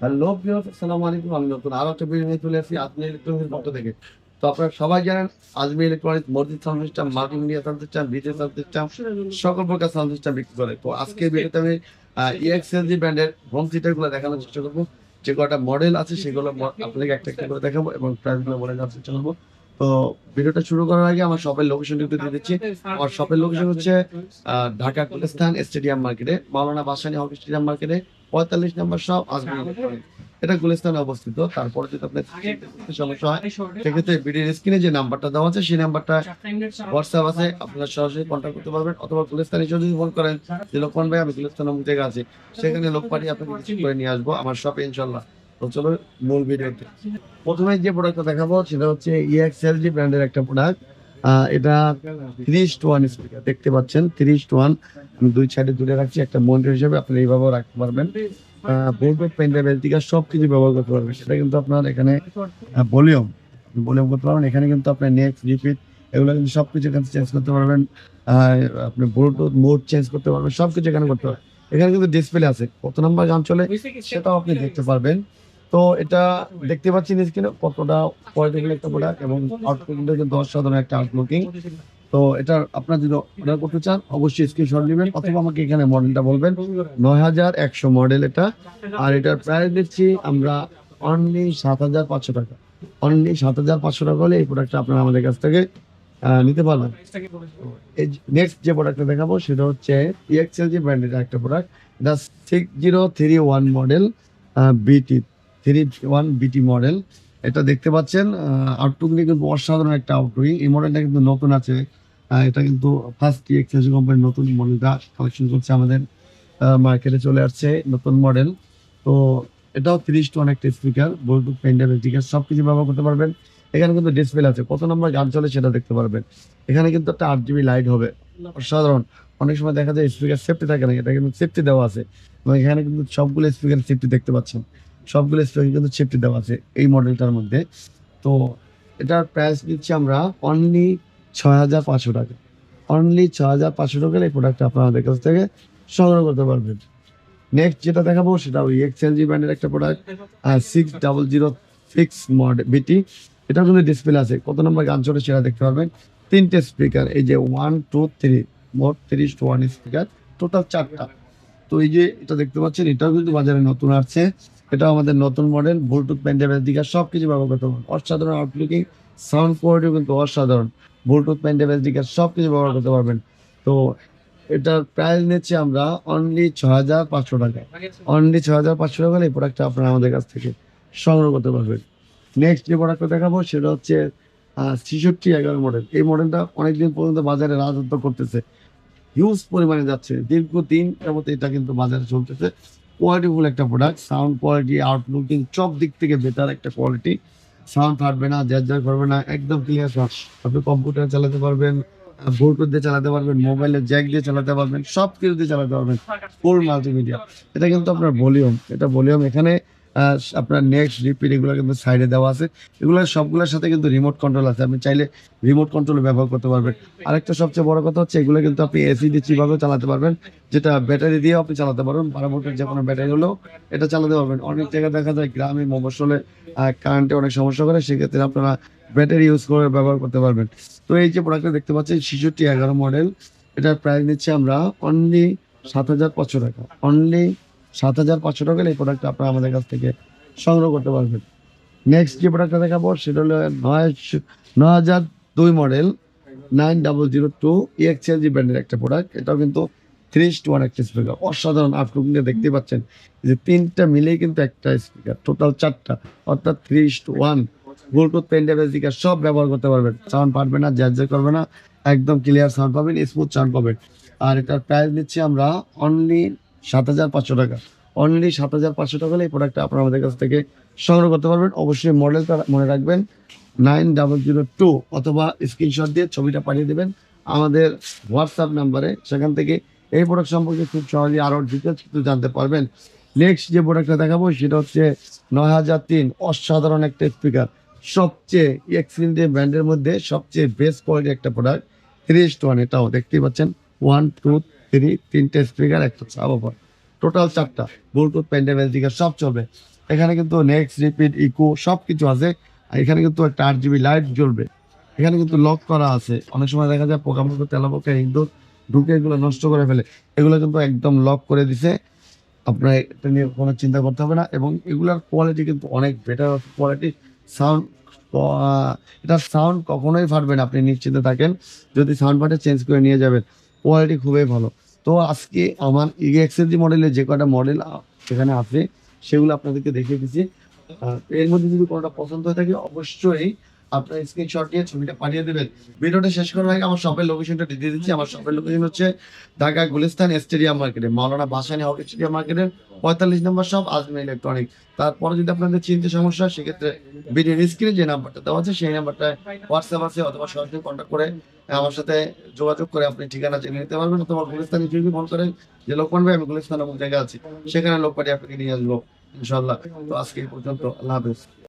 Hello viewers, আসসালামু আলাইকুম। আমি নতুন আরো একটা ভিডিও নিয়ে চলে আসছি আজমি ইলেকট্রনিক্সের পক্ষ থেকে। তো আপনারা সবাই জানেন আজমি ইলেকট্রনিক্স মসজিদ sound system, multimedia sound system, DJ sound system, সকল প্রকার সাউন্ড সিস্টেম বিক্রি করে। তো আজকের ভিডিওতে আমি ইএক্সএলজি ব্র্যান্ডের হোম থিয়েটারগুলো দেখানোর চেষ্টা করবো। যে কটা মডেল আছে সেগুলো আপনাদেরকে একটা একটা করে দেখাবো এবং প্রাইসগুলো বলে দেওয়ার চেষ্টা করবো। তো ভিডিওটা শুরু করার আগে আমার শপের লোকেশন একটু দিয়ে দিচ্ছি। আমার শপের লোকেশন হচ্ছে ঢাকা গুলিস্তান স্টেডিয়াম মার্কেটে, মাওলানা ভাসানী হকি স্টেডিয়াম মার্কেটে 45 নম্বর শপ আজমি ইলেকট্রনিক্স। এটা গুলিস্তানে অবস্থিত। তারপরে যদি আপনার সমস্যা হয় সেক্ষেত্রে ভিডিওর স্ক্রিনে যে নাম্বারটা দেওয়া আছে সেই নাম্বারটা হোয়াটসঅ্যাপ আছে, আপনারা সরাসরি কন্ট্যাক্ট করতে পারবেন। অথবা গুলিস্তানে এসে যদি ফোন করেন যে লোকমান ভাই আমি গুলিস্তান অমুক জায়গায় আছি, সেখানে লোক পাঠিয়ে আপনাকে রিসিভ করে নিয়ে আসবো আমার শপে ইনশাল্লাহ। তো চলো মূল ভিডিওতে। প্রথমে যে প্রোডাক্টটা দেখাবো সেটা হচ্ছে ইএক্সএলজি ব্র্যান্ডের একটা প্রোডাক্ট। এটা 3:1 স্পিকার দেখতে পাচ্ছেন। 3:1 আমি দুই সাইডে তুলে রাখছি একটা মনিটর হিসেবে, আপনি এইভাবেও রাখতে পারবেন। ব্লুটুথ পেন ড্রাইভ স্পিকার সবকিছু ব্যবহার করতে পারবেন। সেটা কিন্তু আপনার এখানে ভলিউম ভলিউম করতে পারবেন। এখানে কিন্তু আপনার নেক্সট রিপিট এগুলো কিন্তু সবকিছু এখানে চেঞ্জ করতে পারবেন। আপনি ব্লুটুথ মোড চেঞ্জ করতে পারবেন, সবকিছু এখানে করতে পারবেন। এখানে কিন্তু ডিসপ্লে আছে, কত নাম্বার গান চলে সেটাও আপনি দেখতে পারবেন। তো এটা দেখতে পাচ্ছেন স্ক্রিনে কতটা কোয়ালিটিফুল একটা প্রোডাক্ট এবং আউটলুকিং কিন্তু অসাধারণ একটা আউটলুকিং। তো এটা আপনার যদি অর্ডার করতে চান অবশ্যই স্ক্রিনশট নেবেন অথবা আমাকে এখানে মডেলটা বলবেন। 9100 মডেল এটা। আর এটার প্রাইস দিচ্ছি আমরা অনলি 7500 টাকা। অনলি 7500 টাকা হলে এই প্রোডাক্টটা আপনারা আমাদের কাছ থেকে নিতে পারবেন। এই নেক্সট যে প্রোডাক্টটা দেখাবো সেটা হচ্ছে ইএক্সএলজি ব্র্যান্ডের একটা প্রোডাক্ট। এটা 6031 মডেল, বিটি 31 বিটি মডেল। এটা দেখতে পাচ্ছেন আউটলুক কিন্তু অসাধারণ একটা আউটলুকিং। এই মডেলটা কিন্তু নতুন আছে। এটা কিন্তু ফার্স্ট ইএক্সএলজি কোম্পানির নতুন মডেলটা কালেকশন করছে, আমাদের মার্কেটে চলে আসছে নতুন মডেল। তো এটাও 30:1 একটা speaker, Bluetooth pen drive speaker সবকিছু ব্যবহার করতে পারবেন। এখানে কিন্তু ডিসপ্লে আছে, কত নম্বর গান চলে সেটা দেখতে পারবেন। এখানে কিন্তু একটা 8 জিবি লাইট হবে, অসাধারণ। অনেক সময় দেখা যায় স্পিকার সেফটি থাকে না, এটা কিন্তু সেফটি দেওয়া আছে এবং এখানে কিন্তু সবগুলো স্পিকার সেফটি দেখতে পাচ্ছেন। সবগুলো স্পিকার কিন্তু সেফটি দেওয়া আছে এই মডেলটার মধ্যে। তো এটার প্রাইস দিচ্ছি আমরা অনলি 6500 টাকা। অনলি 6500 টাকার এই প্রোডাক্টটা আপনারা আমাদের কাছ থেকে সংগ্রহ করতে পারবেন। নেক্সট যেটা দেখাবো সেটা ওই এক্সএলজি ব্র্যান্ডের একটা প্রোডাক্ট, 6006 মডেল বিটি। এটা কিন্তু ডিসপ্লে আছে, কত নম্বর গান চলে সেটা দেখতে পারবেন। তিনটে স্পিকার, এই যে 1 2 3, মোট 30:1 স্পিকার, টোটাল 4টা। তো এই যে এটা দেখতে পাচ্ছেন এটাও কিন্তু বাজারে নতুন আসছে। এটা আমাদের নতুন মডেল, ব্লুটুথ পেন ড্রাইভের দিকে সবকিছু ব্যবহার করতে পারবেন। অসাধারণ আউটলুকিং, সাউন্ড কোয়ালিটিও কিন্তু অসাধারণ। ব্লুটুথ পেন ড্রাইভের দিকে সবকিছু ব্যবহার করতে পারবেন। তো এটার প্রাইস নিচ্ছি আমরা অনলি 6500 টাকা। অনলি 6500 টাকা হলে এই প্রোডাক্টটা আপনারা আমাদের কাছ থেকে সংগ্রহ করতে পারবেন। নেক্সট যে প্রোডাক্টটা দেখাবো সেটা হচ্ছে 6611 মডেল। এই মডেলটা অনেকদিন পর্যন্ত বাজারে রাজত্ব করতেছে, হিউজ পরিমাণে যাচ্ছে, দীর্ঘদিন যাবত এটা কিন্তু বাজারে চলতেছে। কোয়ালিটিফুল একটা প্রোডাক্ট, সাউন্ড কোয়ালিটি, আউটলুকিং সব দিক থেকে বেটার একটা কোয়ালিটি। সাউন্ড ফাটবে না, জ্যাজ করবে না, একদম ক্লিয়ার সাউন্ড। আপনি কম্পিউটার চালাতে পারবেন, ব্লুটুথ দিয়ে চালাতে পারবেন, মোবাইলের জ্যাক দিয়ে চালাতে পারবেন, সব কিছু দিয়ে চালাতে পারবেন, ফুল মাল্টিমিডিয়া। এটা কিন্তু আপনার ভলিউম, এটা ভলিউম এখানে আপনার নেক্সট রিপিট এগুলো কিন্তু সাইডে দেওয়া আছে। এগুলো সবগুলোর সাথে কিন্তু রিমোট কন্ট্রোল আছে, আপনি চাইলে রিমোট কন্ট্রোল ব্যবহার করতে পারবেন। আরেকটা সবচেয়ে বড় কথা হচ্ছে এগুলো কিন্তু আপনি এসি দিয়ে চিপভাবেও চালাতে পারবেন, যেটা ব্যাটারি দিয়েও আপনি চালাতে পারবেন। 12 ভোল্টের যে কোনো ব্যাটারি হলেও এটা চালাতে পারবেন। অনেক জায়গায় দেখা যায় গ্রামে মফস্বলে কারেন্টে অনেক সমস্যা করে, সেক্ষেত্রে আপনারা ব্যাটারি ইউজ করে ব্যবহার করতে পারবেন। তো এই যে প্রোডাক্টটা দেখতে পাচ্ছেন 6611 মডেল, এটার প্রাইস নিচ্ছে আমরা অনলি 7500 টাকা। অনলি 7500 টাকা এই প্রোডাক্টটা আপনারা আমাদের কাছ থেকে সংগ্রহ করতে পারবেন। নেক্সট যে প্রোডাক্টটা দেখাবো সেটা হলো 9002 মডেল, 9002 ইএক্সএলজি ব্র্যান্ডের একটা প্রোডাক্ট। এটাও কিন্তু 3:1 একটা স্পিকার, অসাধারণ আউটলুকিং দেখতে পাচ্ছেন। এই যে তিনটা মিলেই কিন্তু একটা স্পিকার, টোটাল 4টা, অর্থাৎ 3:1। ব্লুটুথ পেন ড্রাইভ স্পিকার সব ব্যবহার করতে পারবেন, সাউন্ড পারবে না, জ্যাজ করবে না, একদম ক্লিয়ার সাউন্ড পাবেন, স্মুথ সাউন্ড পাবেন। আর এটার প্রাইস নিচ্ছি আমরা অনলি 7500 টাকা। অনলি 7500 টাকা হলে এই প্রোডাক্টটা আপনারা আমাদের কাছ থেকে সংগ্রহ করতে পারবেন। অবশ্যই মডেলটা মনে রাখবেন 9002, অথবা স্ক্রিনশট দিয়ে ছবিটা পাঠিয়ে দেবেন আমাদের হোয়াটসঅ্যাপ নাম্বারে। সেখান থেকে এই প্রোডাক্ট সম্পর্কে খুব সহজেই আরও ডিটেলস কিন্তু জানতে পারবেন। নেক্সট যে প্রোডাক্টটা দেখাবো সেটা হচ্ছে 9003, অসাধারণ একটা স্পিকার, সবচেয়ে এক্সিলেন্ট ব্র্যান্ডের মধ্যে সবচেয়ে বেস্ট কোয়ালিটি একটা প্রোডাক্ট। 3:1, এটাও দেখতেই পাচ্ছেন 1 2 3, তিনটে স্পিকার, একটা সাব, টোটাল 4টা, ব্লুটুথ পেন ড্রাইভ স্পিকার সব চলবে। এখানে কিন্তু নেক্সট রিপিট ইকো সবকিছু আছে। আর এখানে কিন্তু একটা 8 GB লাইট জ্বলবে। এখানে কিন্তু লক করা আছে। অনেক সময় দেখা যায় পোকামাকড়, তেলাপোকা, ইঁদুর ঢুকে এগুলো নষ্ট করে ফেলে। এগুলো কিন্তু একদম লক করে দিছে। আপনার এটা নিয়ে কোনো চিন্তা করতে হবে না, এবং এগুলার কোয়ালিটি কিন্তু অনেক বেটার কোয়ালিটি। সাউন্ড, এটার সাউন্ড কখনোই ফাটবে না, আপনি নিশ্চিন্তে থাকেন। যদি সাউন্ড ফাটে চেঞ্জ করে নিয়ে যাবেন, কোয়ালিটি খুবই ভালো। তো আজকে আমার EXLG মডেলের যে কটা মডেল এখানে আছে সেগুলো আপনাদেরকে দেখিয়ে দিচ্ছি। এর মধ্যে যদি কোনোটা পছন্দ হয়ে থাকে অবশ্যই আপনার স্ক্রিনশট নিয়ে ছবিটা পাঠিয়ে দেবেন। ভিডিওটা শেষ করার আগে আমার শপের লোকেশনটা দিয়ে দিচ্ছি। আমার শপের লোকেশন হচ্ছে ঢাকা গুলিস্তান স্টেডিয়াম মার্কেটে, মাওলানা ভাসানী হকি স্টেডিয়াম মার্কেটের 45 নম্বর শপ আজমি ইলেকট্রনিক। তারপরে যদি আপনাদের চিনতে সমস্যা হয় সেক্ষেত্রে ভিডিওর স্ক্রিনে যে নাম্বারটা দেওয়া আছে সেই নাম্বারটায় হোয়াটসঅ্যাপ আছে, অথবা সরাসরি কন্ট্যাক্ট করে আমার সাথে যোগাযোগ করে আপনি ঠিকানা জেনে নিতে পারবেন, অথবা গুলিস্তানে যদি ফোন করেন যে লোকমান ভাই আমি গুলিস্তান অমুক জায়গায় আছি, সেখানে লোক পাঠিয়ে আপনাকে নিয়ে আসবো ইনশাল্লাহ। তো আজকে এই পর্যন্ত, আল্লাহ হাফেজ।